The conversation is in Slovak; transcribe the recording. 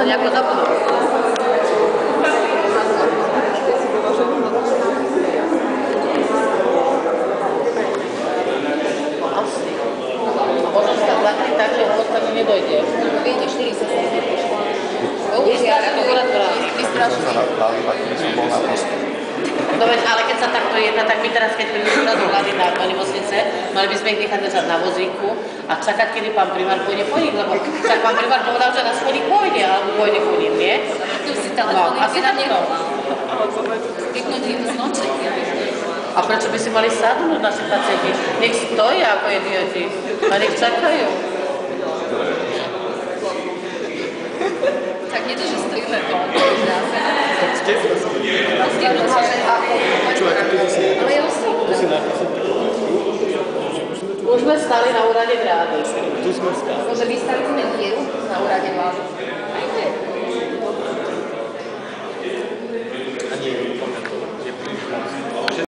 ale nejako zapnú. Možno sa platí tak, že ho tam nedojde. Viete, 4 sa neprišla. Je strašne akurát práve. No veď, ale keď sa takto jedná, tak my teraz, keď prídeme raz vlády na nemocnice, mali by sme ich nechať ležať na vozíku a čakať, kedy pán primár pôjde po nich, lebo však pán primár povedal, že na schodík pôjde, alebo pôjde po ním, nie? Tu si telefóny asi takto. Vypnúť im z noci. A prečo by si mali sadnúť naši pacienti? Nech stoja ako idioti a nech čakajú. Tak nie to, že stojíme po. Ale ja Už sme stali na úrade vlády. Môže vystaviť sme dieru?